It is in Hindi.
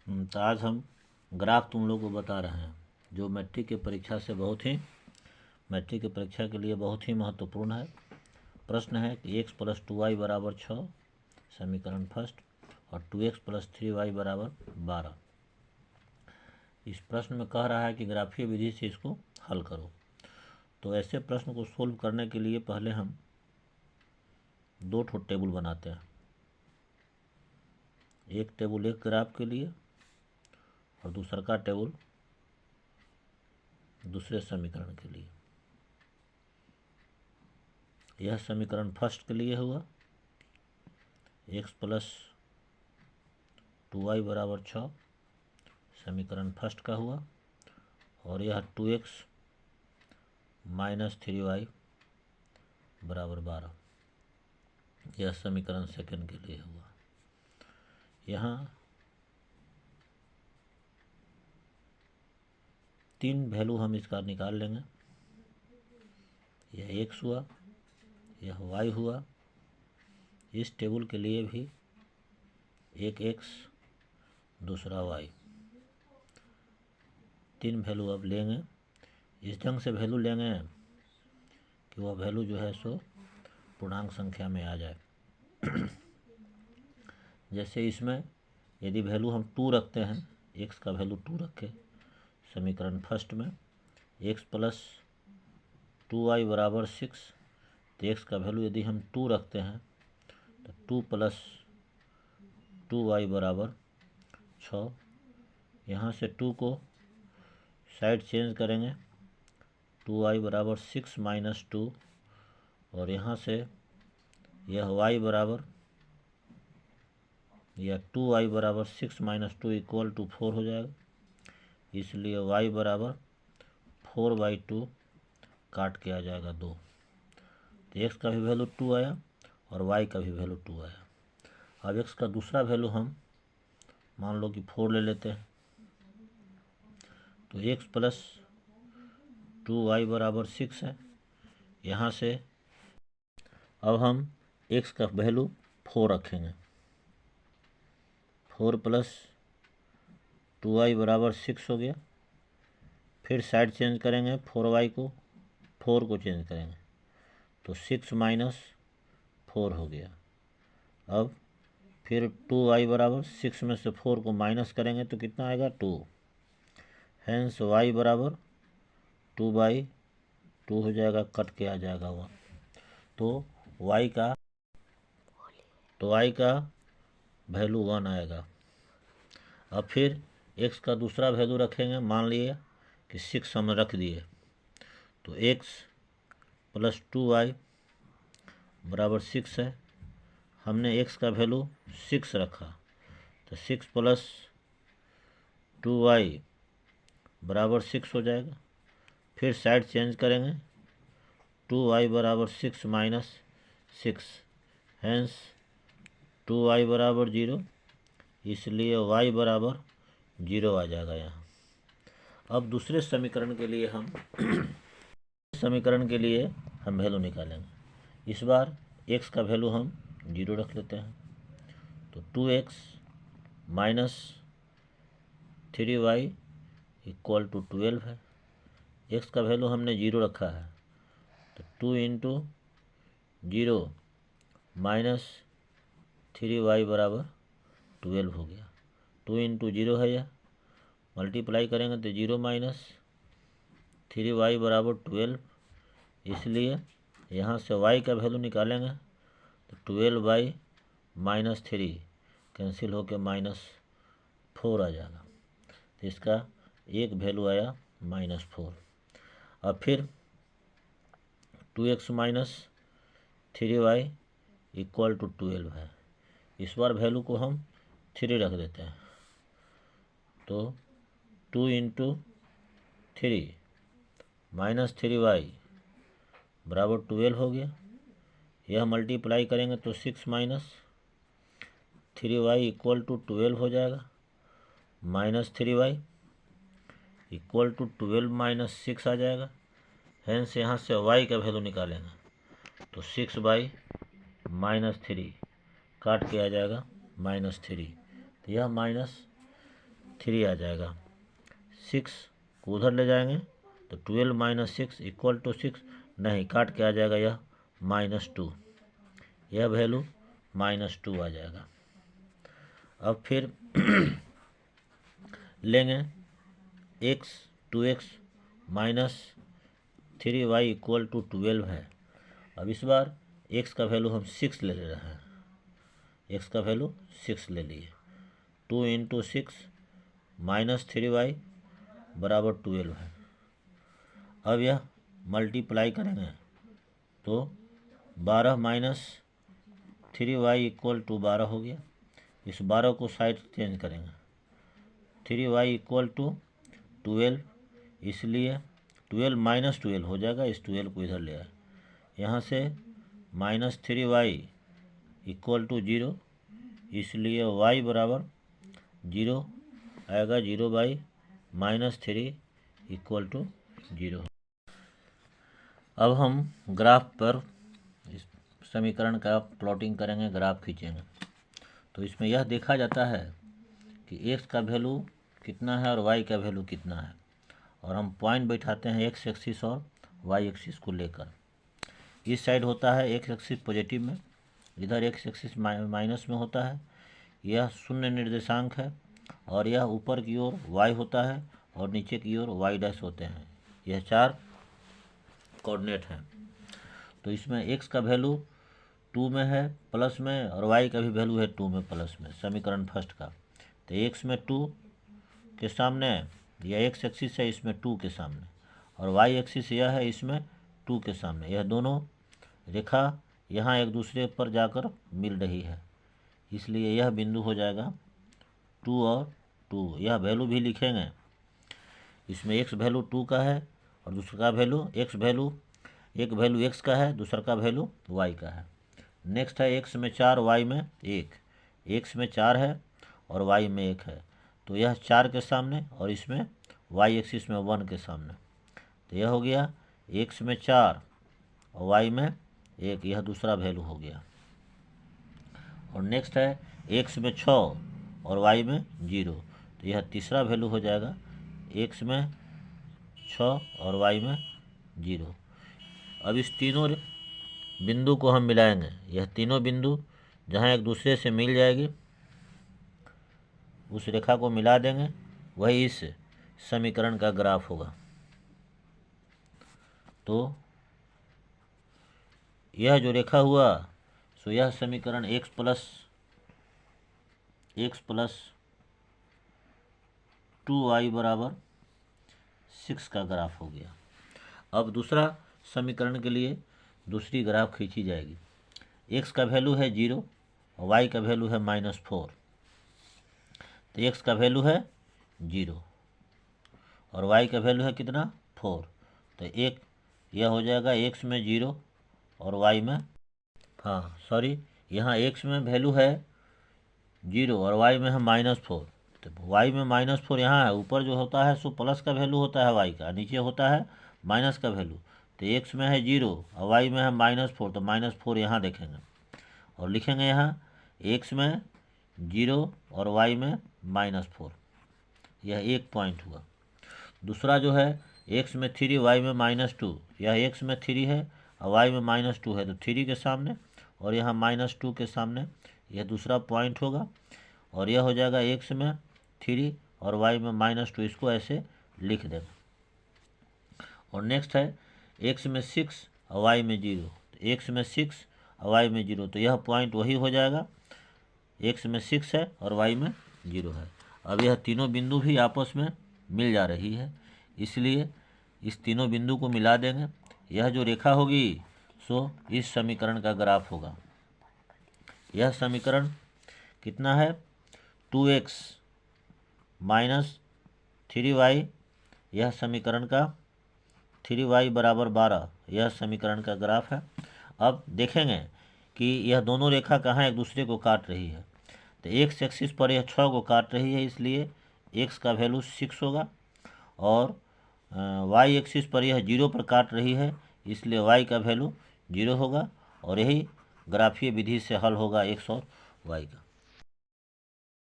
तो आज हम ग्राफ तुम लोग को बता रहे हैं जो मैट्रिक की परीक्षा से मैट्रिक की परीक्षा के लिए बहुत ही महत्वपूर्ण है। प्रश्न है कि x + 2y = 6 समीकरण फर्स्ट और 2x + 3y = 12। इस प्रश्न में कह रहा है कि ग्राफीय विधि से इसको हल करो। तो ऐसे प्रश्न को सोल्व करने के लिए पहले हम दो ठो टेबल बनाते हैं। एक टेबल एक ग्राफ के लिए और दूसरा का टेबल दूसरे समीकरण के लिए। यह समीकरण फर्स्ट के लिए हुआ, x + 2y = 6 समीकरण फर्स्ट का हुआ, और यह 2x - 3y = 12 यह समीकरण सेकंड के लिए हुआ। यहाँ तीन वैल्यू हम इसका निकाल लेंगे। यह x हुआ, यह y हुआ, इस टेबल के लिए भी एक x दूसरा y। तीन वैल्यू अब लेंगे, इस ढंग से वैल्यू लेंगे कि वह वैल्यू जो है सो पूर्णांक संख्या में आ जाए। जैसे इसमें यदि वैल्यू हम 2 रखते हैं, x का वैल्यू 2 रखें समीकरण फर्स्ट में, x + 2y = 6, तो x का वैल्यू यदि हम 2 रखते हैं तो 2 + 2y = 6। यहाँ से 2 को साइड चेंज करेंगे, 2y = 6 - 2, और यहाँ से यह y बराबर, यह 2y = 6 - 2 = 4 हो जाएगा। इसलिए y = 4/2 काट के आ जाएगा 2। तो x का भी वैल्यू 2 आया और y का भी वैल्यू 2 आया। अब x का दूसरा वैल्यू हम मान लो कि 4 ले लेते हैं, तो x + 2y = 6 है। यहाँ से अब हम x का वैल्यू 4 रखेंगे, 4 + 2y = 6 हो गया। फिर साइड चेंज करेंगे, 4y को 4 को चेंज करेंगे तो 6 - 4 हो गया। अब फिर 2y = 6 में से 4 को माइनस करेंगे तो कितना आएगा 2। हैंस y = 2/2 हो जाएगा, कट के आ जाएगा 1। तो y का वैल्यू 1 आएगा। अब फिर x का दूसरा वैल्यू रखेंगे, मान लिए कि 6 हम रख दिए, तो x + 2y = 6 है। हमने x का वैल्यू 6 रखा, तो 6 + 2y = 6 हो जाएगा। फिर साइड चेंज करेंगे, 2y = 6 - 6, हैंस 2y = 0, इसलिए y = 0 आ जाएगा यहाँ। अब दूसरे समीकरण के लिए हम वैल्यू निकालेंगे। इस बार x का वैल्यू हम 0 रख लेते हैं, तो 2x - 3y = 12 है। x का वैल्यू हमने 0 रखा है, तो 2 × 0 - 3y = 12 हो गया। 2 × 0 है, यह मल्टीप्लाई करेंगे तो 0 - 3y = 12, इसलिए यहाँ से y का वैल्यू निकालेंगे तो 12y - 3 कैंसिल होकर -4 आ जाएगा। तो इसका एक वैल्यू आया -4। अब फिर 2x - 3y = 12 है। इस बार वैल्यू को हम 3 रख देते हैं, तो 2 × 3 - 3y = 12 हो गया। यह मल्टीप्लाई करेंगे तो 6 - 3y = 12 हो जाएगा, -3y = 12 - 6 आ जाएगा। हैंस यहाँ से y का वैल्यू निकालेंगे तो 6/- 3 काट के आ जाएगा -3। तो यह 3 आ जाएगा। 6 को उधर ले जाएंगे तो 12 माइनस 6 इक्वल टू 6, नहीं काट के आ जाएगा यह -2, यह वैल्यू -2 आ जाएगा। अब फिर लेंगे x 2x minus 3y equal to 12 है। अब इस बार x का वैल्यू हम 6 ले रहे हैं, x का वैल्यू 6 ले लिए। 2 इंटू 6 माइनस 3y बराबर 12 है। अब यह मल्टीप्लाई करेंगे तो 12 माइनस 3y इक्वल टू 12 हो गया। इस 12 को साइड चेंज करेंगे, 3y इक्वल टू 12, इसलिए 12 माइनस 12 हो जाएगा। इस 12 को इधर ले आए, यहाँ से माइनस 3y इक्वल टू 0, इसलिए y बराबर 0 आएगा। 0 बाई माइनस 3 इक्वल टू 0। अब हम ग्राफ पर इस समीकरण का प्लॉटिंग करेंगे, ग्राफ खींचेंगे। तो इसमें यह देखा जाता है कि x का वैल्यू कितना है और y का वैल्यू कितना है, और हम पॉइंट बैठाते हैं x एक्सिस और y एक्सिस को लेकर। इस साइड होता है x एक्सिस पॉजिटिव में, इधर x एक्सिस माइनस में होता है। यह शून्य निर्देशांक है और यह ऊपर की ओर y होता है और नीचे की ओर y डैश होते हैं। यह 4 कोऑर्डिनेट हैं। तो इसमें x का वैल्यू 2 में है प्लस में, और y का भी वैल्यू है 2 में प्लस में, समीकरण फर्स्ट का। तो x में 2 के सामने, यह x एक्सिस है इसमें 2 के सामने, और y एक्सिस यह है इसमें 2 के सामने। यह दोनों रेखा यहाँ एक दूसरे पर जाकर मिल रही है, इसलिए यह बिंदु हो जाएगा 2 और 2। यह वैल्यू भी लिखेंगे, इसमें x वैल्यू 2 का है और दूसरा वैल्यू x वैल्यू, एक वैल्यू x का है, दूसरा का वैल्यू y का है। नेक्स्ट है x में 4 y में 1, x में 4 है और y में 1 है, तो यह 4 के सामने और इसमें y एक्सिस में 1 के सामने। तो यह हो गया x में 4 और y में 1, यह दूसरा वैल्यू हो गया। और नेक्स्ट है x में 6 और y में 0, तो यह तीसरा वैल्यू हो जाएगा, x में 6 और y में 0। अब इस तीनों बिंदु को हम मिलाएंगे, यह तीनों बिंदु जहाँ एक दूसरे से मिल जाएगी उस रेखा को मिला देंगे, वही इस समीकरण का ग्राफ होगा। तो यह जो रेखा हुआ सो यह समीकरण x प्लस 2y बराबर 6 का ग्राफ हो गया। अब दूसरा समीकरण के लिए दूसरी ग्राफ खींची जाएगी। x का वैल्यू है 0 और y का वैल्यू है -4। तो x का वैल्यू है 0 और y का वैल्यू है कितना 4। तो एक यह हो जाएगा x में 0 और y में, हाँ सॉरी, यहाँ x में वैल्यू है 0 और y में है -4। तो y में -4 यहाँ है, ऊपर जो होता है सो प्लस का वैल्यू होता है y का, नीचे होता है माइनस का वैल्यू। तो x में है 0 और y में है -4, तो -4 यहाँ देखेंगे और लिखेंगे यहाँ x में 0 और y में -4। यह एक पॉइंट हुआ। दूसरा जो है x में 3 y में -2, यह x में 3 है और y में -2 है, तो 3 के सामने और यहाँ -2 के सामने, यह दूसरा पॉइंट होगा। और यह हो जाएगा x में 3 और y में -2, इसको ऐसे लिख देंगे। और नेक्स्ट है x में 6 और y में 0, तो x में 6 और y में 0, तो यह पॉइंट वही हो जाएगा, x में 6 है और y में 0 है। अब यह तीनों बिंदु भी आपस में मिल जा रही है, इसलिए इस तीनों बिंदु को मिला देंगे। यह जो रेखा होगी सो इस समीकरण का ग्राफ होगा। यह समीकरण कितना है 2x माइनस 3y, यह समीकरण का 3y बराबर 12, यह समीकरण का ग्राफ है। अब देखेंगे कि यह दोनों रेखा कहाँ एक दूसरे को काट रही है। तो x एक्सिस पर यह 6 को काट रही है, इसलिए x का वैल्यू 6 होगा, और y एक्सिस पर यह 0 पर काट रही है, इसलिए y का वैल्यू 0 होगा। और यही ग्राफीय विधि से हल होगा x और y का।